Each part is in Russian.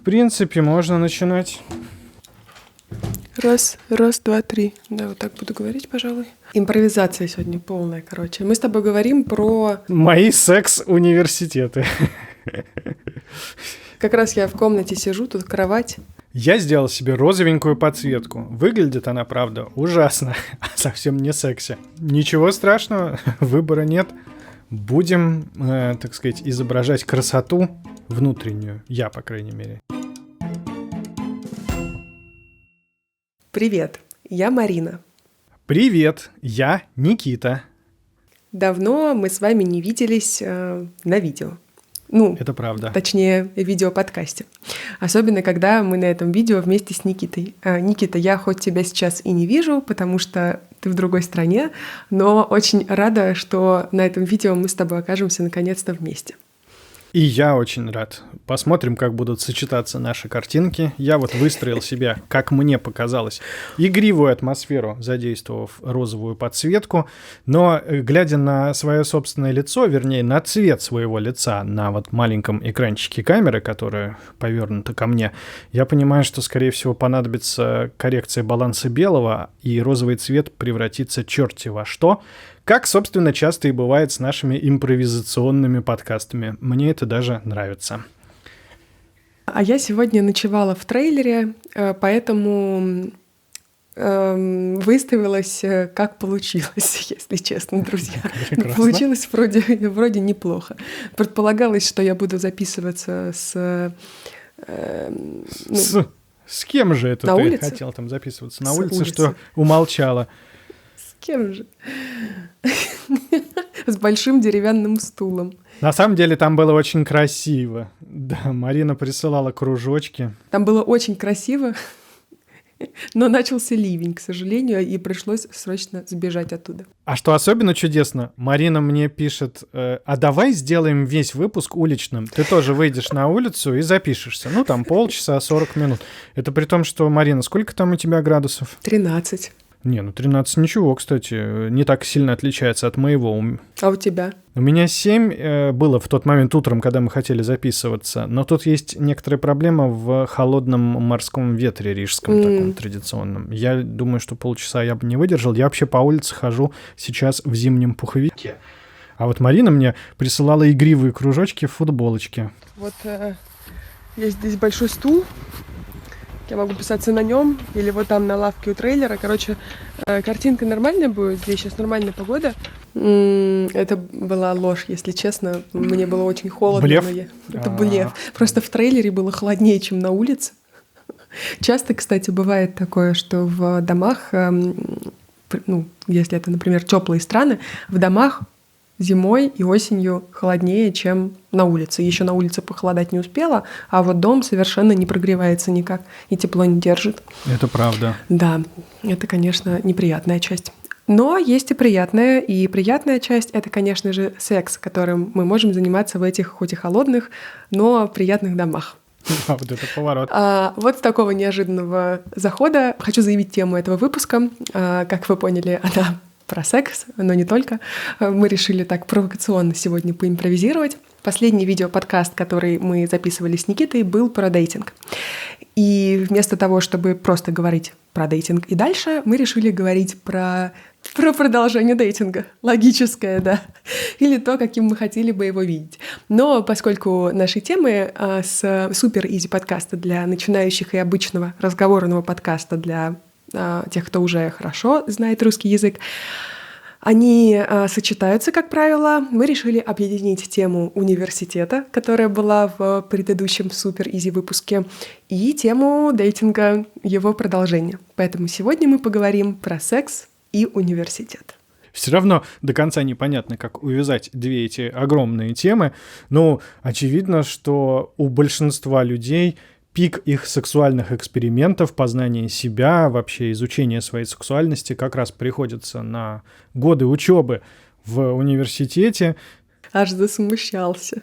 В принципе, можно начинать. Раз, два, три. Да, вот так буду говорить, пожалуй. Импровизация сегодня полная, короче. Мы с тобой говорим про... Мои секс-университеты. Как раз я в комнате сижу, тут кровать. Я сделал себе розовенькую подсветку. Выглядит она, правда, ужасно. Совсем не секси. Ничего страшного, выбора нет. Будем, так сказать, изображать красоту внутреннюю. Я, по крайней мере. Привет, я Марина. Привет, я Никита. Давно мы с вами не виделись на видео. Это правда. Точнее, в видеоподкасте. Особенно, когда мы на этом видео вместе с Никитой. Никита, я хоть тебя сейчас и не вижу, потому что ты в другой стране, но очень рада, что на этом видео мы с тобой окажемся наконец-то вместе. И я очень рад. Посмотрим, как будут сочетаться наши картинки. Я вот выстроил себе, как мне показалось, игривую атмосферу, задействовав розовую подсветку. Но, глядя на свое собственное лицо, вернее, на цвет своего лица на вот маленьком экранчике камеры, которая повернута ко мне, я понимаю, что, скорее всего, понадобится коррекция баланса белого, и розовый цвет превратится черти во что. Как, собственно, часто и бывает с нашими импровизационными подкастами. Мне это даже нравится. А я сегодня ночевала в трейлере, поэтому выставилась, как получилось, если честно, друзья. Прекрасно. Получилось вроде неплохо. Предполагалось, что я буду записываться с кем же это на ты улице? хотел там записываться? На С улице, улицы. что умолчала? С кем же? С большим деревянным стулом. На самом деле там было очень красиво. Да, Марина присылала кружочки. Там было очень красиво, но начался ливень, к сожалению, и пришлось срочно сбежать оттуда. А что особенно чудесно, Марина мне пишет: а давай сделаем весь выпуск уличным. Ты тоже выйдешь на улицу и запишешься. Ну, там полчаса, 40 минут. Это при том, что, Марина, сколько там у тебя градусов? 13. Не, 13 ничего, кстати, не так сильно отличается от моего. А у тебя? У меня 7 было в тот момент утром, когда мы хотели записываться, но тут есть некоторая проблема в холодном морском ветре рижском, таком традиционном. Я думаю, что полчаса я бы не выдержал. Я вообще по улице хожу сейчас в зимнем пуховике. А вот Марина мне присылала игривые кружочки в футболочке. Вот есть здесь большой стул. Я могу писаться на нем или вот там на лавке у трейлера. Короче, картинка нормальная будет. Здесь сейчас нормальная погода. Это была ложь, если честно. Мне было очень холодно. Блеф? Это блеф. Просто в трейлере было холоднее, чем на улице. Часто, кстати, бывает такое, что в домах, если это, например, теплые страны, в домах зимой и осенью холоднее, чем на улице. Еще на улице похолодать не успело, а вот дом совершенно не прогревается никак и тепло не держит. Это правда. Да, это, конечно, неприятная часть. Но есть и приятная часть — это, конечно же, секс, которым мы можем заниматься в этих хоть и холодных, но приятных домах. А вот это поворот. Вот с такого неожиданного захода хочу заявить тему этого выпуска. Как вы поняли, она про секс, но не только. Мы решили так провокационно сегодня поимпровизировать. Последний видеоподкаст, который мы записывали с Никитой, был про дейтинг. И вместо того, чтобы просто говорить про дейтинг и дальше, мы решили говорить про продолжение дейтинга. Логическое, да. Или то, каким мы хотели бы его видеть. Но поскольку наши темы с супер-изи подкаста для начинающих и обычного разговорного подкаста для тех, кто уже хорошо знает русский язык, они сочетаются, как правило. Мы решили объединить тему университета, которая была в предыдущем супер-изи выпуске, и тему дейтинга, его продолжения. Поэтому сегодня мы поговорим про секс и университет. Все равно до конца непонятно, как увязать две эти огромные темы. Но очевидно, что у большинства людей пик их сексуальных экспериментов, познания себя, вообще изучения своей сексуальности как раз приходится на годы учебы в университете. Аж засмущался.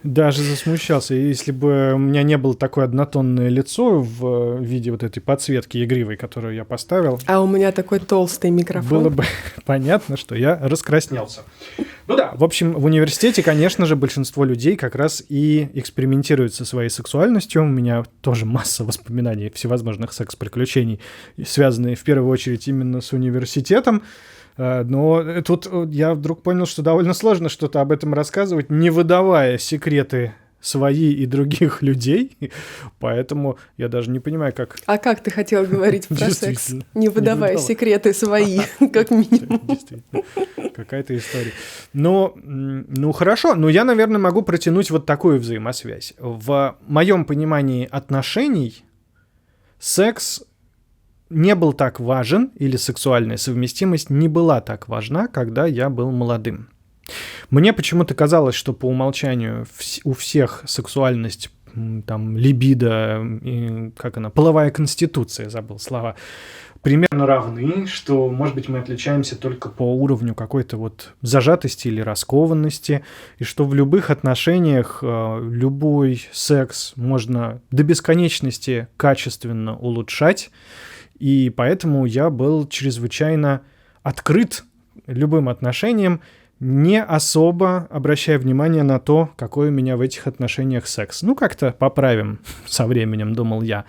Даже засмущался. Если бы у меня не было такое однотонное лицо в виде вот этой подсветки игривой, которую я поставил, А у меня такой толстый микрофон. было бы понятно, что я раскраснелся. Ну да, в общем, в университете, конечно же, большинство людей как раз и экспериментируют со своей сексуальностью. У меня тоже масса воспоминаний всевозможных секс-приключений, связанные в первую очередь именно с университетом. Но тут я вдруг понял, что довольно сложно что-то об этом рассказывать, не выдавая секреты свои и других людей, поэтому я даже не понимаю, как... А как ты хотел говорить про секс, Действительно, не выдавая секреты свои, как минимум? Действительно, какая-то история. Ну, хорошо, но я, наверное, могу протянуть вот такую взаимосвязь. В моем понимании отношений секс не был так важен, или сексуальная совместимость не была так важна, когда я был молодым. Мне почему-то казалось, что по умолчанию у всех сексуальность, там, либидо, половая конституция, забыл слова, примерно равны, что, может быть, мы отличаемся только по уровню какой-то вот зажатости или раскованности, и что в любых отношениях любой секс можно до бесконечности качественно улучшать, и поэтому я был чрезвычайно открыт любым отношениям, не особо обращая внимание на то, какой у меня в этих отношениях секс. Ну, как-то поправим со временем, думал я.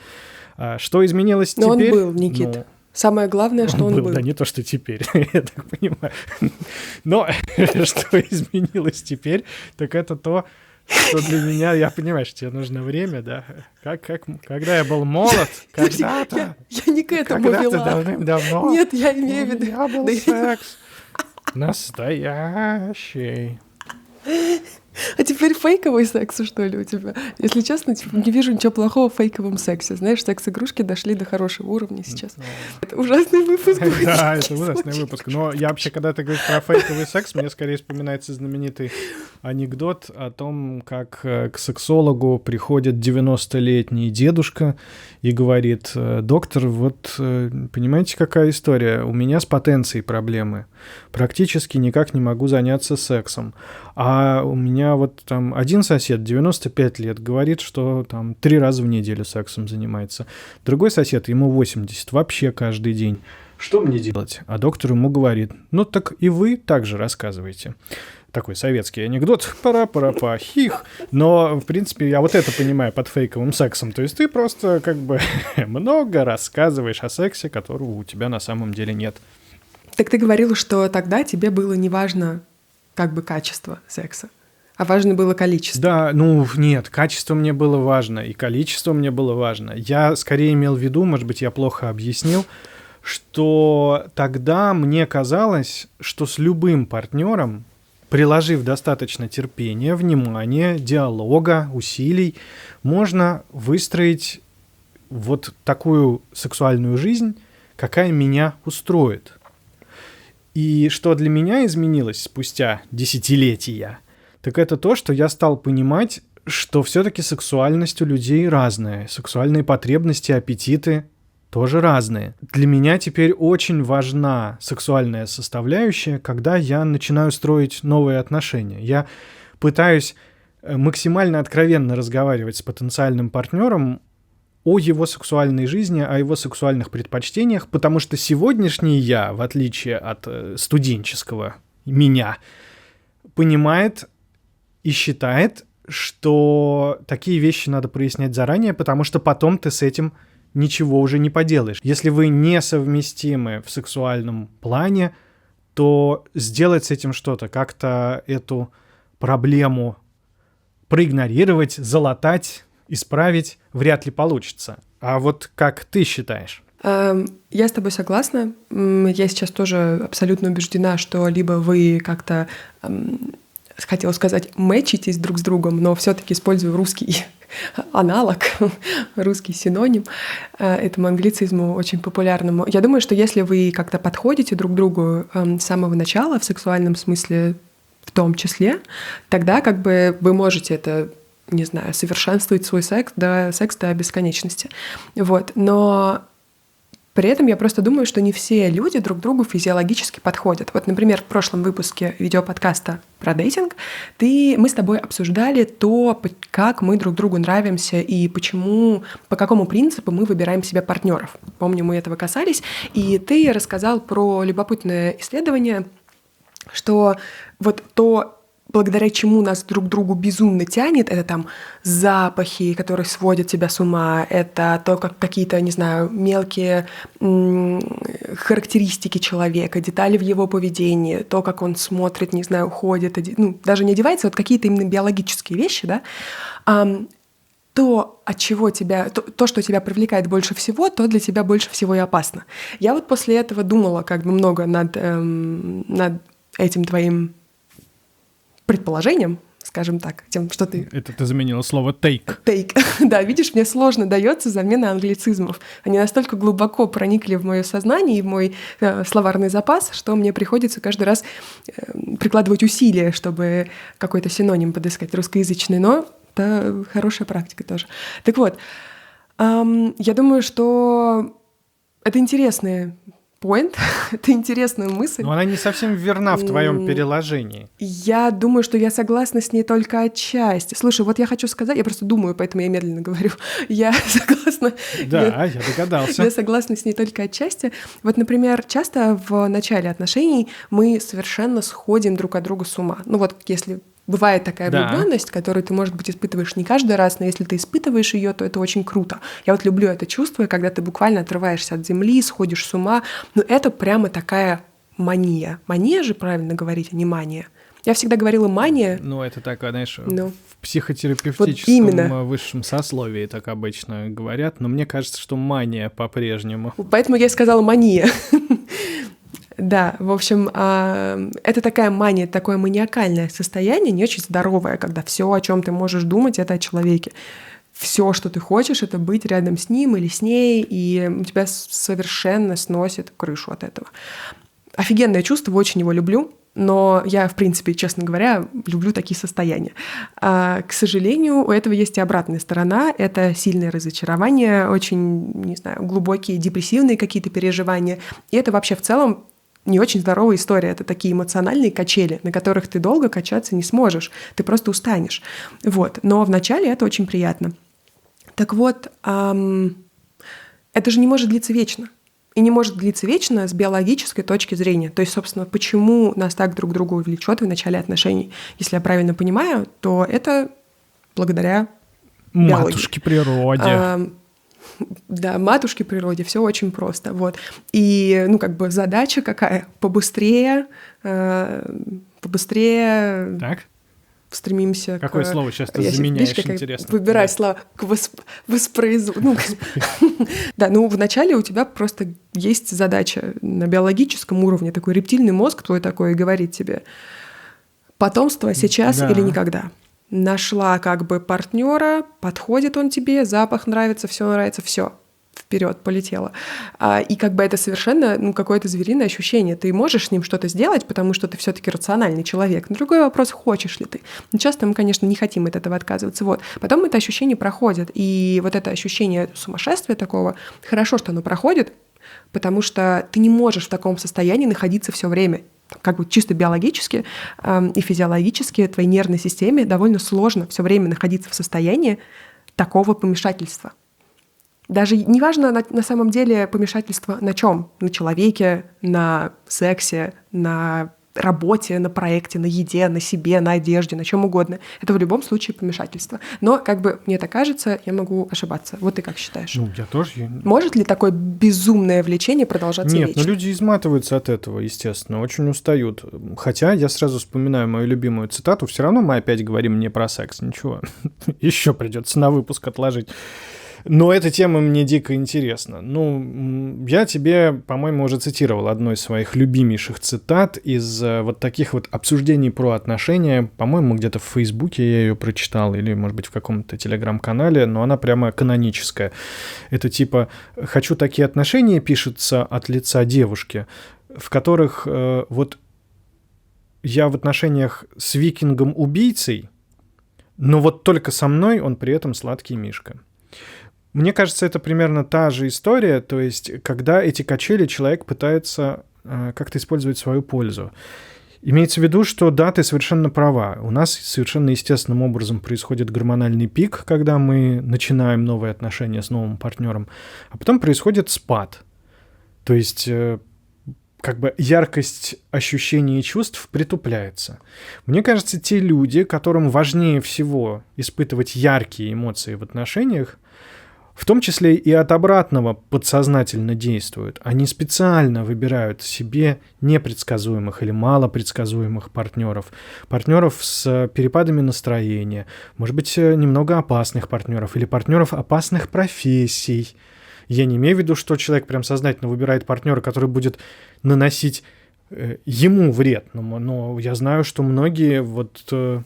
Что изменилось теперь? Но он был, Никит. Самое главное, что он был. Да не то, что теперь, я так понимаю. Но что изменилось теперь, так это то, что для меня, я понимаю, что тебе нужно время, да? Когда я был молод, когда-то... Я не к этому вела. Когда-то давным-давно. Нет, я имею в виду... У меня был секс настоящий. А теперь фейковый секс, что ли, у тебя? Если честно, типа, не вижу ничего плохого в фейковом сексе. Знаешь, секс-игрушки дошли до хорошего уровня сейчас. Это ужасный выпуск. Да, это ужасный выпуск. Но я вообще, когда ты говоришь про фейковый секс, мне скорее вспоминается знаменитый анекдот о том, как к сексологу приходит 90-летний дедушка и говорит: доктор, вот понимаете, какая история? У меня с потенцией проблемы. Практически никак не могу заняться сексом. А у меня вот там один сосед, 95 лет, говорит, что там 3 раза в неделю сексом занимается. Другой сосед, ему 80, вообще каждый день. Что мне делать? А доктор ему говорит: ну так и вы также рассказываете. Такой советский анекдот, пара-пара-па, хих. Но, в принципе, я вот это понимаю под фейковым сексом. То есть ты просто как бы много рассказываешь о сексе, которого у тебя на самом деле нет. Так ты говорила, что тогда тебе было не важно как бы качество секса, а важно было количество. Да, ну нет, качество мне было важно, и количество мне было важно. Я скорее имел в виду, может быть, я плохо объяснил, что тогда мне казалось, что с любым партнером, приложив достаточно терпения, внимания, диалога, усилий, можно выстроить вот такую сексуальную жизнь, какая меня устроит. И что для меня изменилось спустя десятилетия, так это то, что я стал понимать, что все-таки сексуальность у людей разная, сексуальные потребности, аппетиты тоже разные. Для меня теперь очень важна сексуальная составляющая, когда я начинаю строить новые отношения. Я пытаюсь максимально откровенно разговаривать с потенциальным партнером о его сексуальной жизни, о его сексуальных предпочтениях, потому что сегодняшний я, в отличие от студенческого меня, понимает и считает, что такие вещи надо прояснять заранее, потому что потом ты с этим ничего уже не поделаешь. Если вы несовместимы в сексуальном плане, то сделать с этим что-то, как-то эту проблему проигнорировать, залатать, исправить вряд ли получится. А вот как ты считаешь? Я с тобой согласна. Я сейчас тоже абсолютно убеждена, что либо вы как-то, хотела сказать, мэчитесь друг с другом, но все-таки использую русский аналог, русский синоним этому англицизму очень популярному. Я думаю, что если вы как-то подходите друг к другу с самого начала, в сексуальном смысле в том числе, тогда как бы вы можете это, не знаю, совершенствовать свой секс до бесконечности. Вот. Но При этом я просто думаю, что не все люди друг другу физиологически подходят. Вот, например, в прошлом выпуске видеоподкаста про дейтинг мы с тобой обсуждали то, как мы друг другу нравимся и почему, по какому принципу мы выбираем себе партнеров. Помню, мы этого касались. И ты рассказал про любопытное исследование, что вот то, благодаря чему нас друг к другу безумно тянет, это там запахи, которые сводят тебя с ума, это то, как какие-то, не знаю, мелкие характеристики человека, детали в его поведении, то, как он смотрит, не знаю, ходит, даже не одевается, вот какие-то именно биологические вещи, да, то, от чего то, что тебя привлекает больше всего, то для тебя больше всего и опасно. Я вот после этого думала как бы много над этим твоим предположением, скажем так, тем, что ты... Это ты заменила слово «take». «Take». Да, видишь, мне сложно дается замена англицизмов. Они настолько глубоко проникли в мое сознание и в мой словарный запас, что мне приходится каждый раз прикладывать усилия, чтобы какой-то синоним подыскать русскоязычный, но это хорошая практика тоже. Так вот, я думаю, что это интересный point, это интересная мысль. Но она не совсем верна в твоем переложении. Я думаю, что я согласна с ней только отчасти. Слушай, вот я хочу сказать, я просто думаю, поэтому я медленно говорю. Я согласна. Да, я догадался. Я согласна с ней только отчасти. Вот, например, часто в начале отношений мы совершенно сходим друг от друга с ума. Ну вот, если бывает такая влюбленность, которую ты, может быть, испытываешь не каждый раз, но если ты испытываешь ее, то это очень круто. Я вот люблю это чувство, когда ты буквально отрываешься от земли, сходишь с ума. Но это прямо такая мания. Мания же правильно говорить, а не мания. Я всегда говорила мания. Ну, это такое, знаешь, в психотерапевтическом вот высшем сословии так обычно говорят, но мне кажется, что мания по-прежнему. Поэтому я и сказала мания. Да, в общем, это такая мания, такое маниакальное состояние, не очень здоровое, когда все, о чем ты можешь думать, это о человеке. Все, что ты хочешь, это быть рядом с ним или с ней, и у тебя совершенно сносит крышу от этого. Офигенное чувство, очень его люблю, но я, в принципе, честно говоря, люблю такие состояния. К сожалению, у этого есть и обратная сторона. Это сильное разочарование, очень, не знаю, глубокие депрессивные какие-то переживания. И это вообще в целом не очень здоровая история. Это такие эмоциональные качели, на которых ты долго качаться не сможешь. Ты просто устанешь. Вот. Но вначале это очень приятно. Так вот, это же не может длиться вечно. И не может длиться вечно с биологической точки зрения. То есть, собственно, почему нас так друг к другу влечет в начале отношений? Если я правильно понимаю, то это благодаря матушке природе. Да, матушке природе, все очень просто. Вот. И, задача какая? Побыстрее Так? стремимся Какое слово сейчас ты заменяешь, интересно? Выбирай слова к воспроизводству. Да, вначале у тебя просто есть задача на биологическом уровне, такой рептильный мозг твой такой говорит тебе: потомство сейчас или никогда. Нашла партнера, подходит он тебе, запах нравится, все, вперед полетела. И это совершенно какое-то звериное ощущение. Ты можешь с ним что-то сделать, потому что ты все-таки рациональный человек. Но другой вопрос, хочешь ли ты. Часто мы, конечно, не хотим от этого отказываться. Вот. Потом это ощущение проходит. И вот это ощущение сумасшествия такого, хорошо, что оно проходит, потому что ты не можешь в таком состоянии находиться все время. Чисто биологически и физиологически твоей нервной системе довольно сложно все время находиться в состоянии такого помешательства. Даже неважно на самом деле помешательство на чем? На человеке, на сексе, на работе, на проекте, на еде, на себе, на одежде, на чем угодно. Это в любом случае помешательство. Но, мне так кажется, я могу ошибаться. Вот ты как считаешь? Я тоже. Может ли такое безумное влечение продолжаться вечно? Нет, люди изматываются от этого, естественно, очень устают. Хотя я сразу вспоминаю мою любимую цитату: все равно мы опять говорим не про секс, ничего. Еще придется на выпуск отложить. Но эта тема мне дико интересна. Я тебе, по-моему, уже цитировал одну из своих любимейших цитат из вот таких вот обсуждений про отношения. По-моему, где-то в Фейсбуке я ее прочитал, или, может быть, в каком-то телеграм-канале, но она прямо каноническая. Это типа: «Хочу такие отношения» пишется от лица девушки, в которых вот я в отношениях с викингом-убийцей, но вот только со мной он при этом сладкий мишка. Мне кажется, это примерно та же история, то есть когда эти качели человек пытается как-то использовать в свою пользу. Имеется в виду, что да, ты совершенно права. У нас совершенно естественным образом происходит гормональный пик, когда мы начинаем новые отношения с новым партнером, а потом происходит спад. То есть как бы яркость ощущений и чувств притупляется. Мне кажется, те люди, которым важнее всего испытывать яркие эмоции в отношениях, в том числе и от обратного подсознательно действуют. Они специально выбирают себе непредсказуемых или малопредсказуемых партнеров. Партнеров с перепадами настроения, может быть, немного опасных партнеров или партнеров опасных профессий. Я не имею в виду, что человек прям сознательно выбирает партнера, который будет наносить ему вред, но я знаю, что многие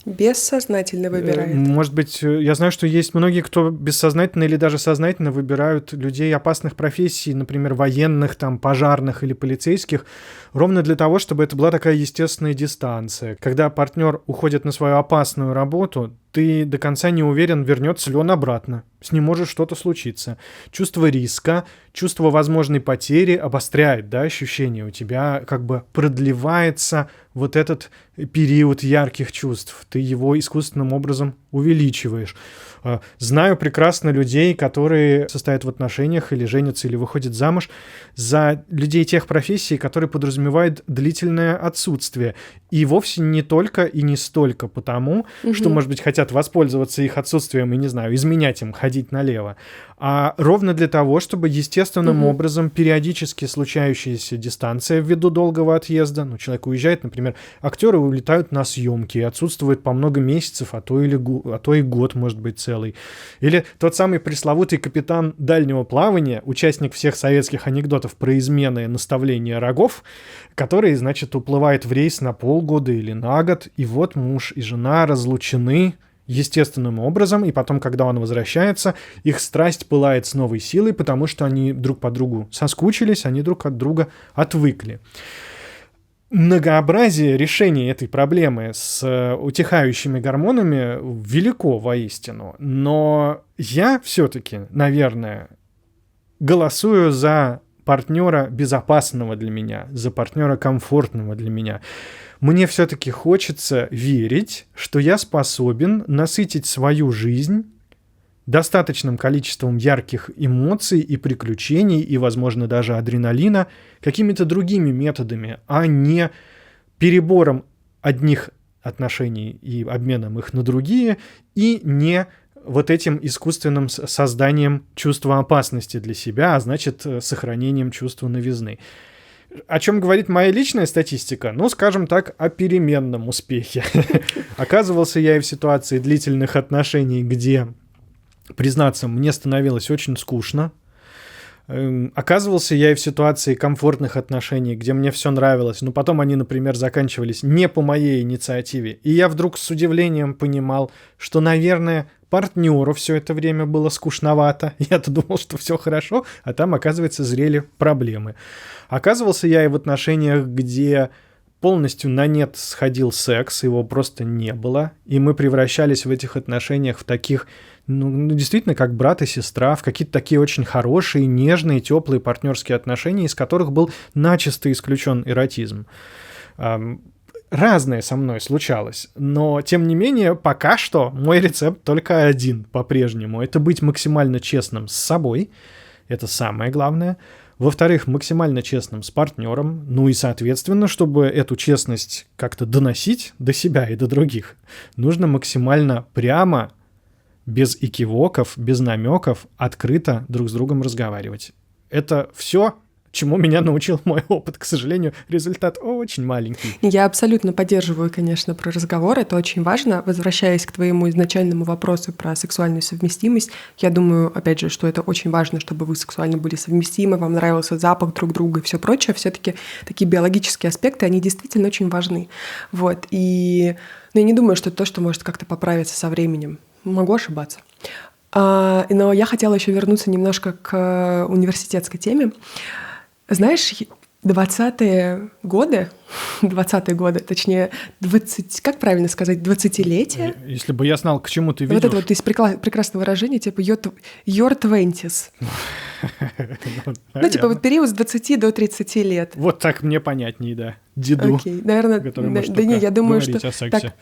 бессознательно выбирают. Может быть, я знаю, что есть многие, кто бессознательно или даже сознательно выбирают людей опасных профессий, например, военных, там, пожарных или полицейских, ровно для того, чтобы это была такая естественная дистанция. Когда партнер уходит на свою опасную работу, ты до конца не уверен, вернется ли он обратно. С ним может что-то случиться. Чувство риска, чувство возможной потери обостряет, да, ощущение. У тебя как бы продлевается вот этот период ярких чувств. Ты его искусственным образом увеличиваешь. Знаю прекрасно людей, которые состоят в отношениях или женятся, или выходят замуж за людей тех профессий, которые подразумевают длительное отсутствие. И вовсе не только и не столько потому, что, может быть, хотят воспользоваться их отсутствием и, не знаю, изменять им, ходить налево, а ровно для того, чтобы естественным образом периодически случающаяся дистанция ввиду долгого отъезда, человек уезжает, например, актеры улетают на съемки, отсутствуют по много месяцев, а то и год, может быть, целый. Или тот самый пресловутый капитан дальнего плавания, участник всех советских анекдотов про измены и наставление рогов, который, значит, уплывает в рейс на полгода или на год, и вот муж и жена разлучены естественным образом, и потом, когда он возвращается, их страсть пылает с новой силой, потому что они друг по другу соскучились, они друг от друга отвыкли. Многообразие решений этой проблемы с утихающими гормонами велико воистину, но я все-таки, наверное, голосую за партнера безопасного для меня, за партнера комфортного для меня. Мне все-таки хочется верить, что я способен насытить свою жизнь достаточным количеством ярких эмоций и приключений, и, возможно, даже адреналина, какими-то другими методами, а не перебором одних отношений и обменом их на другие, и не вот этим искусственным созданием чувства опасности для себя, а значит, сохранением чувства новизны. О чем говорит моя личная статистика? Скажем так, о переменном успехе. Оказывался я и в ситуации длительных отношений, где, признаться, мне становилось очень скучно. Оказывался я и в ситуации комфортных отношений, где мне все нравилось, но потом они, например, заканчивались не по моей инициативе. И я вдруг с удивлением понимал, что, наверное, партнеру все это время было скучновато. Я-то думал, что все хорошо, а там, оказывается, зрели проблемы. Оказывался я и в отношениях, где полностью на нет сходил секс, его просто не было, и мы превращались в этих отношениях в таких, действительно, как брат и сестра, в какие-то такие очень хорошие, нежные, теплые партнерские отношения, из которых был начисто исключен эротизм. Разное со мной случалось, но, тем не менее, пока что мой рецепт только один по-прежнему. Это быть максимально честным с собой, это самое главное. Во-вторых, максимально честным с партнером, и, соответственно, чтобы эту честность как-то доносить до себя и до других, нужно максимально прямо, без экивоков, без намеков, открыто друг с другом разговаривать. Это все, чему меня научил мой опыт. К сожалению, результат очень маленький. Я абсолютно поддерживаю, конечно, про разговор. Это очень важно. Возвращаясь к твоему изначальному вопросу про сексуальную совместимость, я думаю, опять же, что это очень важно, чтобы вы сексуально были совместимы, вам нравился запах друг друга и все прочее. Все-таки такие биологические аспекты, они действительно очень важны. И я не думаю, что это то, что может как-то поправиться со временем. Могу ошибаться. Но я хотела еще вернуться немножко к университетской теме. Знаешь, 20-е годы, точнее, 20, как правильно сказать, 20-летие. Если бы я знал, к чему ты ведёшь. Вот это вот из прекрасного выражения, типа your 20s. Ну, типа вот период с 20 до 30 лет. Вот так мне понятнее, да. Деду, окей, наверное, который может только я думаю, говорить что о сексе.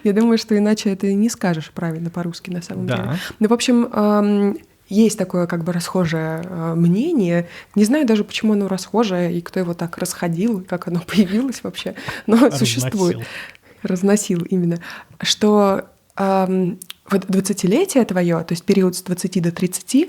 Я думаю, что иначе это не скажешь правильно по-русски на самом Да. деле. Ну, в общем, есть такое как бы расхожее мнение. Не знаю даже, почему оно расхожее, и кто его так расходил, как оно появилось вообще, но существует. Разносил именно. Что вот 20-летие твое, то есть период с 20 до 30,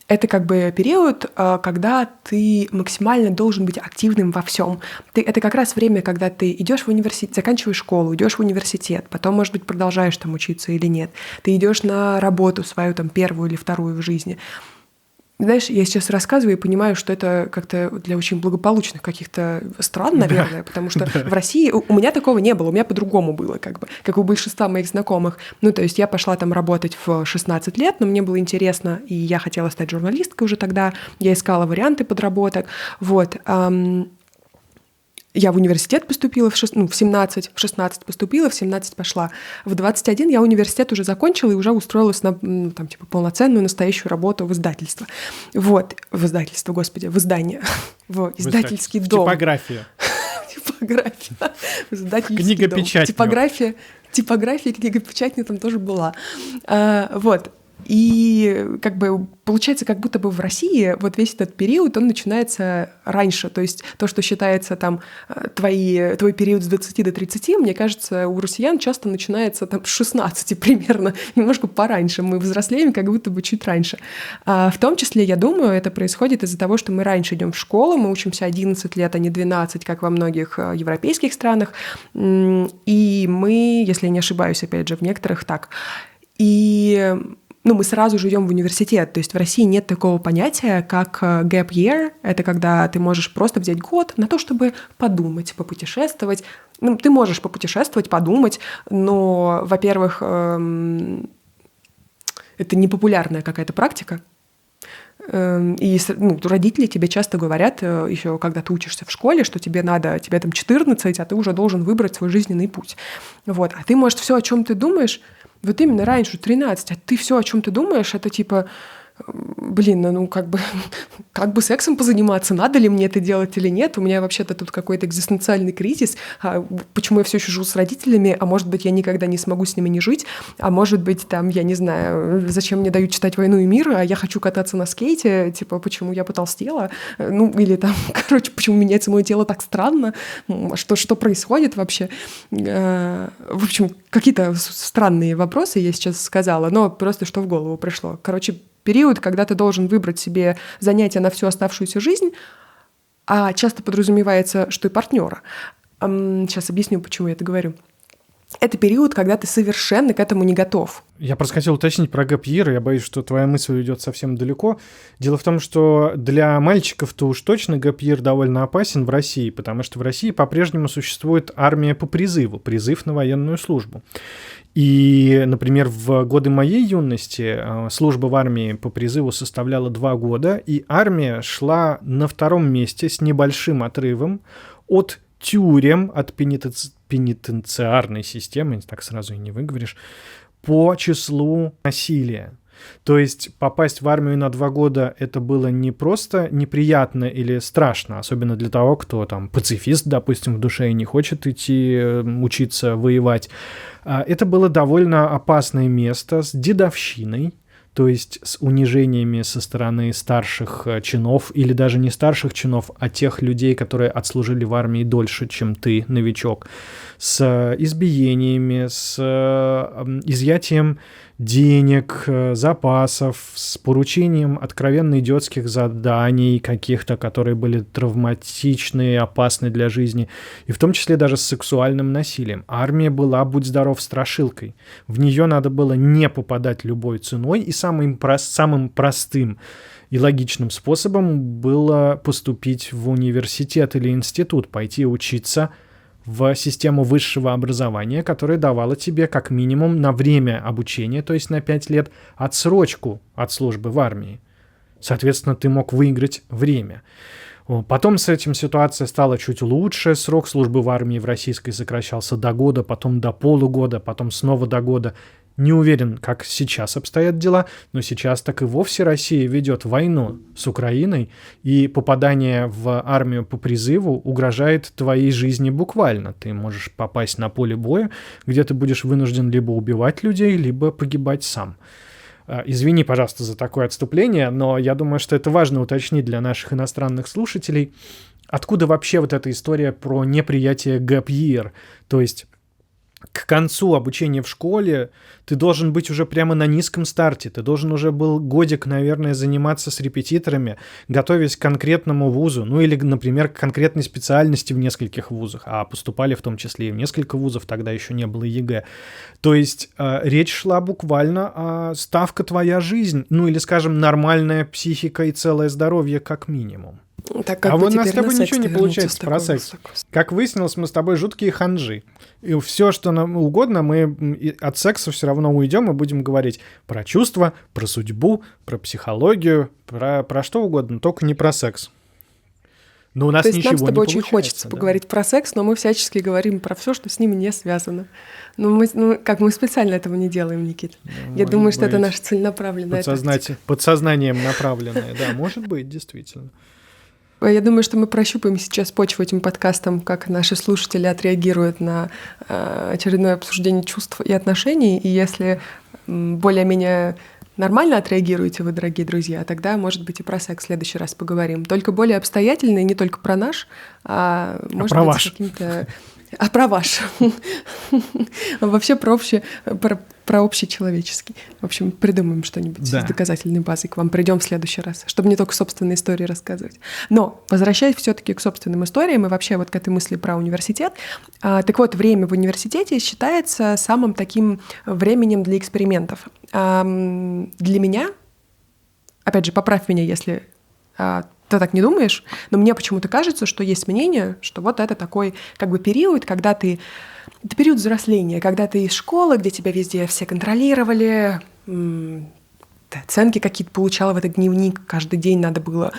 это как бы период, когда ты максимально должен быть активным во всем. Это как раз время, когда ты идешь в университет, заканчиваешь школу, идешь в университет, потом, может быть, продолжаешь там учиться или нет. Ты идешь на работу свою там первую или вторую в жизни. Знаешь, я сейчас рассказываю и понимаю, что это как-то для очень благополучных каких-то стран, наверное, потому что в России у меня такого не было, у меня по-другому было, как у большинства моих знакомых. Ну, то есть я пошла там работать в 16 лет, но мне было интересно, и я хотела стать журналисткой уже тогда, я искала варианты подработок, вот. Я в университет поступила в 17, в 16 поступила, в 17 пошла. В 21 я университет уже закончила и уже устроилась на там, типа, полноценную настоящую работу в издательство. Вот. В издательство, господи, в издание. В издательский дом. Типография. Типография. В издательский дом. Книгопечатня. Типография, книгопечатня там тоже была. Вот. И как бы получается, как будто бы в России вот весь этот период, он начинается раньше. То есть то, что считается там твой период с 20 до 30, мне кажется, у россиян часто начинается там с 16 примерно, немножко пораньше. Мы взрослеем как будто бы чуть раньше. В том числе, я думаю, это происходит из-за того, что мы раньше идем в школу, мы учимся 11 лет, а не 12, как во многих европейских странах. И мы, если я не ошибаюсь, опять же, в некоторых так. И мы сразу же идем в университет. То есть в России нет такого понятия, как gap year. Это когда ты можешь просто взять год на то, чтобы подумать, попутешествовать. Ты можешь попутешествовать, подумать, но, во-первых, это не популярная какая-то практика. И родители тебе часто говорят, еще когда ты учишься в школе, что тебе там 14, а ты уже должен выбрать свой жизненный путь. Вот. А ты, может, все, о чем ты думаешь, вот именно раньше, 13, а ты все, о чем ты думаешь, это типа, как бы сексом позаниматься, надо ли мне это делать или нет, у меня вообще-то тут какой-то экзистенциальный кризис, почему я все еще живу с родителями, а может быть, я никогда не смогу с ними не жить, а может быть, там, я не знаю, зачем мне дают читать «Войну и мир», а я хочу кататься на скейте, типа, почему я потолстела, или там, почему меняется мое тело так странно, что происходит вообще. В общем, какие-то странные вопросы я сейчас сказала, но просто что в голову пришло. Период, когда ты должен выбрать себе занятие на всю оставшуюся жизнь, а часто подразумевается, что и партнера. Сейчас объясню, почему я это говорю. Это период, когда ты совершенно к этому не готов. Я просто хотел уточнить про gap year, я боюсь, что твоя мысль уйдет совсем далеко. Дело в том, что для мальчиков-то уж точно gap year довольно опасен в России, потому что в России по-прежнему существует армия по призыву, призыв на военную службу. И, например, в годы моей юности служба в армии по призыву составляла 2 года, и армия шла на 2-м месте с небольшим отрывом от тюрем, от пенитенциарной системы, так сразу и не выговоришь, по числу насилия. То есть попасть в армию на 2 года это было не просто неприятно или страшно, особенно для того, кто там пацифист, допустим, в душе и не хочет идти учиться воевать. Это было довольно опасное место с дедовщиной, то есть с унижениями со стороны старших чинов или даже не старших чинов, а тех людей, которые отслужили в армии дольше, чем ты, новичок, с избиениями, с изъятием денег, запасов, с поручением откровенно идиотских заданий каких-то, которые были травматичны и опасны для жизни, и в том числе даже с сексуальным насилием. Армия была, будь здоров, страшилкой. В нее надо было не попадать любой ценой, и самым простым и логичным способом было поступить в университет или институт, пойти учиться в систему высшего образования, которая давала тебе как минимум на время обучения, то есть на 5 лет, отсрочку от службы в армии. Соответственно, ты мог выиграть время. Потом с этим ситуация стала чуть лучше, срок службы в армии в российской сокращался до года, потом до полугода, потом снова до года. Не уверен, как сейчас обстоят дела, но сейчас так и вовсе Россия ведет войну с Украиной, и попадание в армию по призыву угрожает твоей жизни буквально. Ты можешь попасть на поле боя, где ты будешь вынужден либо убивать людей, либо погибать сам. Извини, пожалуйста, за такое отступление, но я думаю, что это важно уточнить для наших иностранных слушателей. Откуда вообще вот эта история про неприятие gap year? То есть к концу обучения в школе ты должен быть уже прямо на низком старте. Ты должен уже был годик, наверное, заниматься с репетиторами, готовясь к конкретному вузу, ну или, например, к конкретной специальности в нескольких вузах, а поступали в том числе и в несколько вузов, тогда еще не было ЕГЭ. То есть речь шла буквально о ставка твоя жизнь, ну или, скажем, нормальная психика и целое здоровье как минимум. Так, как вот у нас с тобой ничего не получается про секс. Как выяснилось, мы с тобой жуткие ханжи. И все, что нам угодно, мы от секса все равно уйдем и будем говорить про чувства, про судьбу, про психологию, про что угодно, только не про секс. Но у нас ничего не получается. То есть нам с тобой очень хочется поговорить про секс, но мы всячески говорим про все, что с ним не связано. Но мы специально этого не делаем, Никит. Я думаю, что это наша целенаправленная тактика. Подсознанием направленная, да, может быть, действительно. Я думаю, что мы прощупаем сейчас почву этим подкастом, как наши слушатели отреагируют на очередное обсуждение чувств и отношений. И если более-менее нормально отреагируете вы, дорогие друзья, тогда, может быть, и про секс в следующий раз поговорим. Только более обстоятельно, и не только про наш, а может быть, ваш. Каким-то... А про ваш. Вообще про общечеловеческий. В общем, придумаем что-нибудь с доказательной базой. К вам придем в следующий раз, чтобы не только собственные истории рассказывать. Но, возвращаясь все-таки к собственным историям и вообще вот к этой мысли про университет. Так вот, время в университете считается самым таким временем для экспериментов. Для меня, опять же, поправь меня, если... ты так не думаешь, но мне почему-то кажется, что есть мнение, что вот это такой как бы период, когда это период взросления, когда ты из школы, где тебя везде все контролировали, ты оценки какие-то получала в этот дневник, каждый день надо было,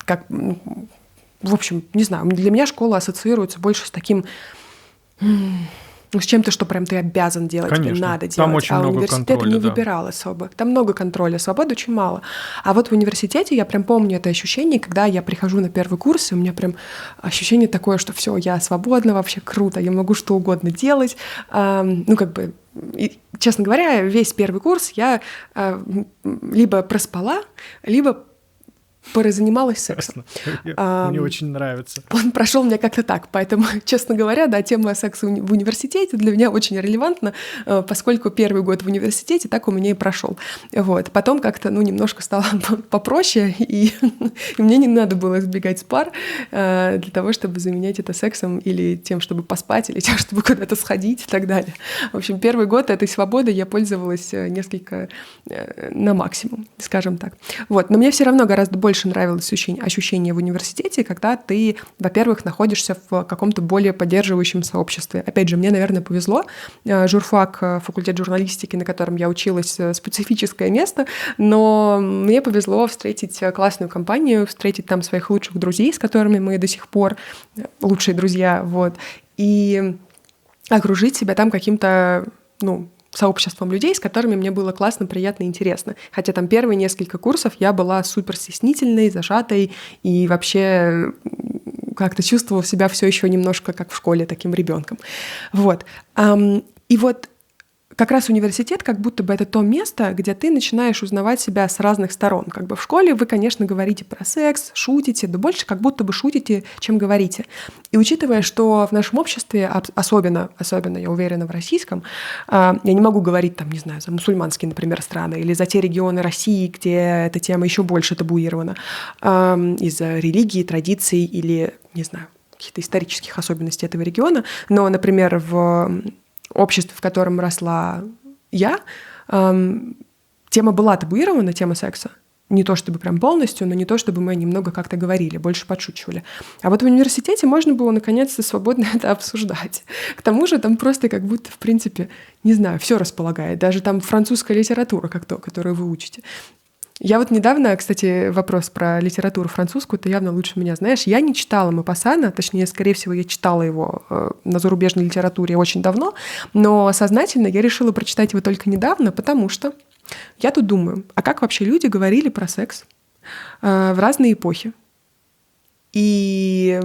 в общем, не знаю, для меня школа ассоциируется больше с таким... с чем-то, что прям ты обязан делать, конечно, тебе надо делать. Там очень много университет контроля, не выбирал особо. Там много контроля, свободы очень мало. А вот в университете я прям помню это ощущение, когда я прихожу на первый курс, и у меня прям ощущение такое, что все, я свободна, вообще круто, я могу что угодно делать. И, честно говоря, весь первый курс я либо проспала, либо поразанималась сексом. Мне очень нравится. Он прошел мне как-то так, поэтому, честно говоря, да, тема секса в университете для меня очень релевантна, поскольку первый год в университете так у меня и прошел. Вот. Потом как-то, немножко стало попроще, и мне не надо было избегать с пар для того, чтобы заменять это сексом или тем, чтобы поспать, или тем, чтобы куда-то сходить и так далее. В общем, первый год этой свободой я пользовалась несколько на максимум, скажем так. Вот. Но мне все равно гораздо больше нравилось ощущение в университете, когда ты, во-первых, находишься в каком-то более поддерживающем сообществе. Опять же, мне, наверное, повезло. Журфак, факультет журналистики, на котором я училась, специфическое место, но мне повезло встретить классную компанию, встретить там своих лучших друзей, с которыми мы до сих пор лучшие друзья, вот, и окружить себя там каким-то, сообществом людей, с которыми мне было классно, приятно и интересно. Хотя там первые несколько курсов я была супер стеснительной, зажатой и вообще как-то чувствовала себя все еще немножко как в школе, таким ребенком. Вот. И вот как раз университет как будто бы это то место, где ты начинаешь узнавать себя с разных сторон. Как бы в школе вы, конечно, говорите про секс, шутите, да больше как будто бы шутите, чем говорите. И учитывая, что в нашем обществе, особенно, я уверена, в российском, я не могу говорить, там, не знаю, за мусульманские, например, страны или за те регионы России, где эта тема еще больше табуирована из-за религии, традиций или, не знаю, каких-то исторических особенностей этого региона. Но, например, в обществе, в котором росла я, тема была табуирована, тема секса. Не то чтобы прям полностью, но не то чтобы мы немного как-то говорили, больше подшучивали. А вот в университете можно было наконец-то свободно это обсуждать. К тому же там просто как будто, в принципе, не знаю, все располагает. Даже там французская литература, которую вы учите. Я вот недавно, кстати, вопрос про литературу французскую, ты явно лучше меня знаешь. Я не читала Мопассана, точнее, скорее всего, я читала его на зарубежной литературе очень давно, но сознательно я решила прочитать его только недавно, потому что я тут думаю, а как вообще люди говорили про секс в разные эпохи? И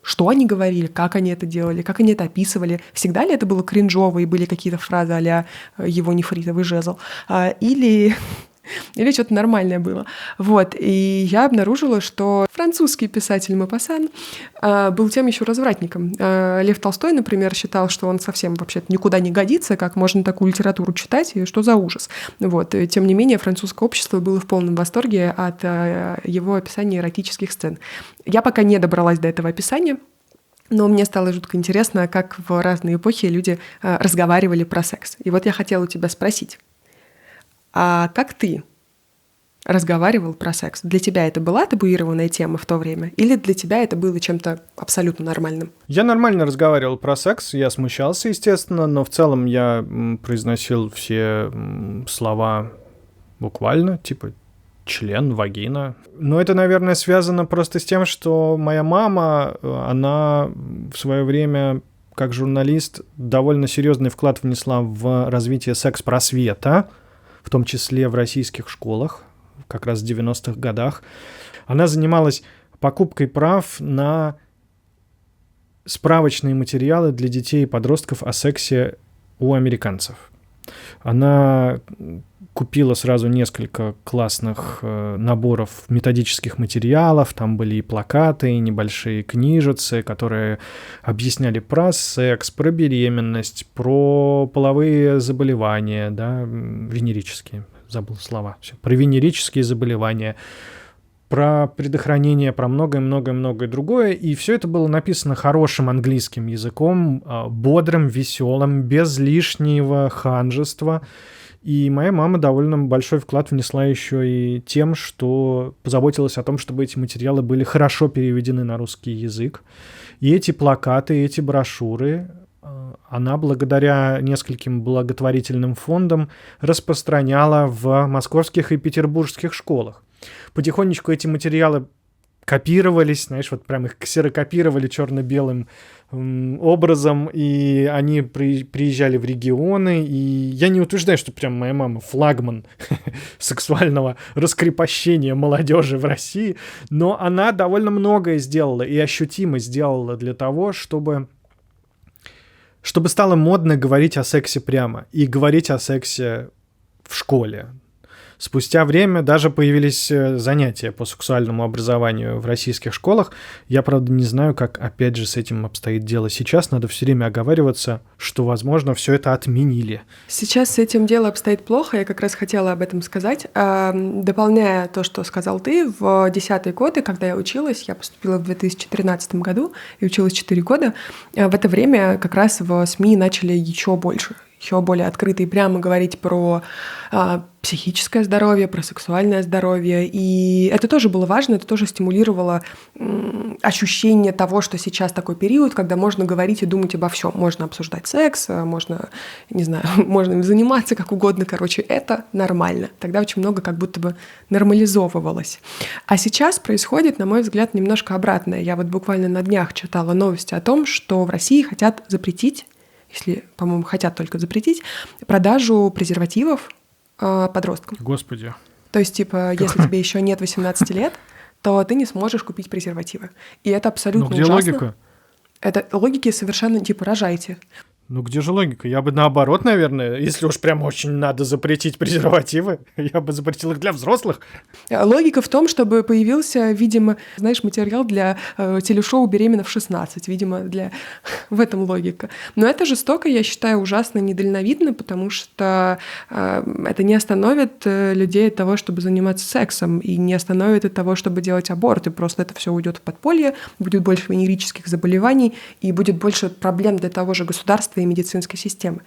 что они говорили, как они это делали, как они это описывали. Всегда ли это было кринжово и были какие-то фразы а-ля «его нефритовый жезл»? Или что-то нормальное было. Вот. И я обнаружила, что французский писатель Мопассан был тем еще развратником. Лев Толстой, например, считал, что он совсем вообще-то никуда не годится, как можно такую литературу читать, и что за ужас. Вот. И, тем не менее, французское общество было в полном восторге от его описания эротических сцен. Я пока не добралась до этого описания, но мне стало жутко интересно, как в разные эпохи люди разговаривали про секс. И вот я хотела у тебя спросить, а как ты разговаривал про секс? Для тебя это была табуированная тема в то время? Или для тебя это было чем-то абсолютно нормальным? Я нормально разговаривал про секс, я смущался, естественно, но в целом я произносил все слова буквально, типа член, вагина. Но это, наверное, связано просто с тем, что моя мама, она в свое время как журналист довольно серьезный вклад внесла в развитие секс-просвета, в том числе в российских школах, как раз в 90-х годах. Она занималась покупкой прав на справочные материалы для детей и подростков о сексе у американцев. Она купила сразу несколько классных наборов методических материалов, там были и плакаты, и небольшие книжицы, которые объясняли про секс, про беременность, про половые заболевания, да, венерические, забыл слова, все, про венерические заболевания, про предохранение, про многое-многое-многое другое, и все это было написано хорошим английским языком, бодрым, веселым, без лишнего ханжества. И моя мама довольно большой вклад внесла еще и тем, что позаботилась о том, чтобы эти материалы были хорошо переведены на русский язык. И эти плакаты, эти брошюры она благодаря нескольким благотворительным фондам распространяла в московских и петербургских школах. Потихонечку эти материалы копировались, знаешь, вот прям их ксерокопировали черно-белым образом, и они приезжали в регионы, и я не утверждаю, что прям моя мама флагман сексуального раскрепощения молодежи в России, но она довольно многое сделала и ощутимо сделала для того, чтобы стало модно говорить о сексе прямо и говорить о сексе в школе. Спустя время даже появились занятия по сексуальному образованию в российских школах. Я, правда, не знаю, как, опять же, с этим обстоит дело сейчас. Надо все время оговариваться, что, возможно, все это отменили. Сейчас с этим дело обстоит плохо. Я как раз хотела об этом сказать. Дополняя то, что сказал ты, в 10-е годы, когда я училась, я поступила в 2013 году и училась 4 года, в это время как раз в СМИ начали еще более открыто и прямо говорить про психическое здоровье, про сексуальное здоровье. И это тоже было важно, это тоже стимулировало ощущение того, что сейчас такой период, когда можно говорить и думать обо всем. Можно обсуждать секс, можно, не знаю, можно им заниматься как угодно. Короче, это нормально. Тогда очень много как будто бы нормализовывалось. А сейчас происходит, на мой взгляд, немножко обратное. Я вот буквально на днях читала новости о том, что в России хотят запретить, если, по-моему, хотят только запретить, продажу презервативов подросткам. Господи. То есть, типа, если тебе еще нет 18 лет, то ты не сможешь купить презервативы. И это абсолютно ужасно. Ну где логика? Это логики совершенно, типа, рожайте. Ну где же логика? Я бы наоборот, наверное, если уж прям очень надо запретить презервативы, я бы запретил их для взрослых. Логика в том, чтобы появился, видимо, знаешь, материал для телешоу «Беременна в 16». Видимо, в этом логика. Но это жестоко, я считаю, ужасно недальновидно, потому что это не остановит людей от того, чтобы заниматься сексом, и не остановит от того, чтобы делать аборты. Просто это все уйдет в подполье, будет больше венерических заболеваний, и будет больше проблем для того же государства и медицинской системы.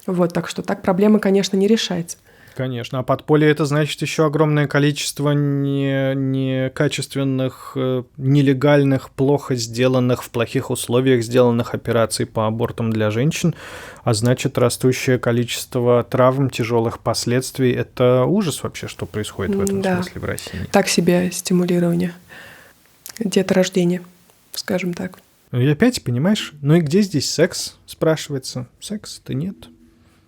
Вот, так что так проблема, конечно, не решается. Конечно. А подполье — это значит еще огромное количество некачественных, нелегальных, плохо сделанных, в плохих условиях сделанных операций по абортам для женщин, а значит, растущее количество травм, тяжелых последствий. Это ужас вообще, что происходит в этом смысле в России. Так себе стимулирование деторождения, скажем так. И опять, понимаешь, ну и где здесь секс, спрашивается? Секса-то нет.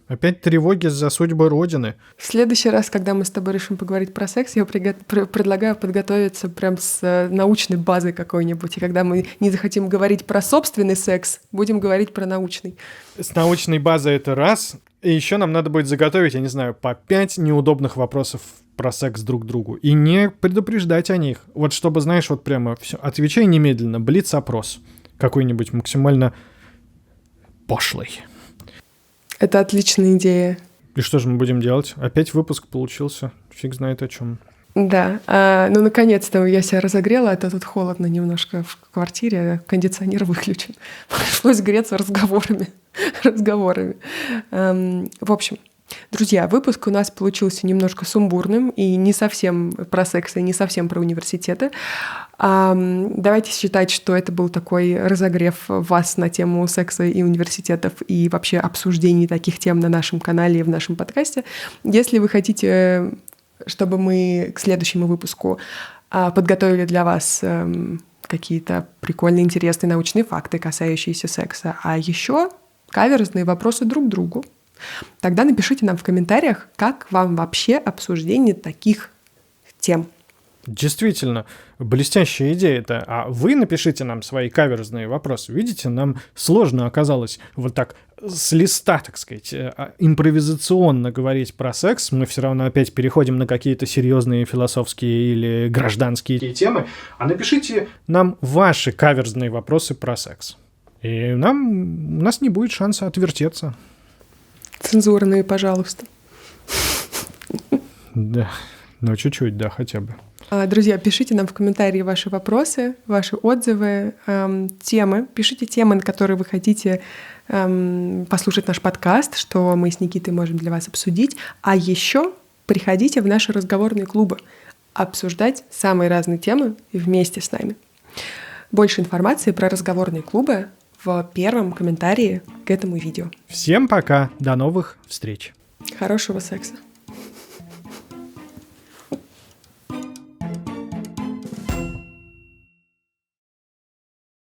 Опять тревоги за судьбы Родины. В следующий раз, когда мы с тобой решим поговорить про секс, я предлагаю подготовиться прям с научной базой какой-нибудь. И когда мы не захотим говорить про собственный секс, будем говорить про научный. С научной базой это раз. И еще нам надо будет заготовить, я не знаю, по 5 неудобных вопросов про секс друг другу. И не предупреждать о них. Вот чтобы, знаешь, вот прямо все. Отвечай немедленно. Блиц-опрос. Какой-нибудь максимально пошлый. Это отличная идея. И что же мы будем делать? Опять выпуск получился. Фиг знает о чем. Да. Ну, наконец-то я себя разогрела, а то тут холодно немножко в квартире, кондиционер выключен. Пришлось греться разговорами. В общем, друзья, выпуск у нас получился немножко сумбурным и не совсем про секс, и не совсем про университеты. Давайте считать, что это был такой разогрев вас на тему секса и университетов и вообще обсуждений таких тем на нашем канале и в нашем подкасте. Если вы хотите, чтобы мы к следующему выпуску подготовили для вас какие-то прикольные, интересные научные факты, касающиеся секса, а еще каверзные вопросы друг к другу, тогда напишите нам в комментариях, как вам вообще обсуждение таких тем. Действительно, блестящая идея-то. А вы напишите нам свои каверзные вопросы. Видите, нам сложно оказалось вот так с листа, так сказать, импровизационно говорить про секс. Мы все равно опять переходим на какие-то серьезные философские или гражданские темы. А напишите нам ваши каверзные вопросы про секс. И у нас не будет шанса отвертеться. Цензурные, пожалуйста. Да, ну чуть-чуть, да, хотя бы. Друзья, пишите нам в комментарии ваши вопросы, ваши отзывы, темы. Пишите темы, на которые вы хотите послушать наш подкаст, что мы с Никитой можем для вас обсудить. А еще приходите в наши разговорные клубы обсуждать самые разные темы вместе с нами. Больше информации про разговорные клубы в первом комментарии к этому видео. Всем пока, до новых встреч. Хорошего секса.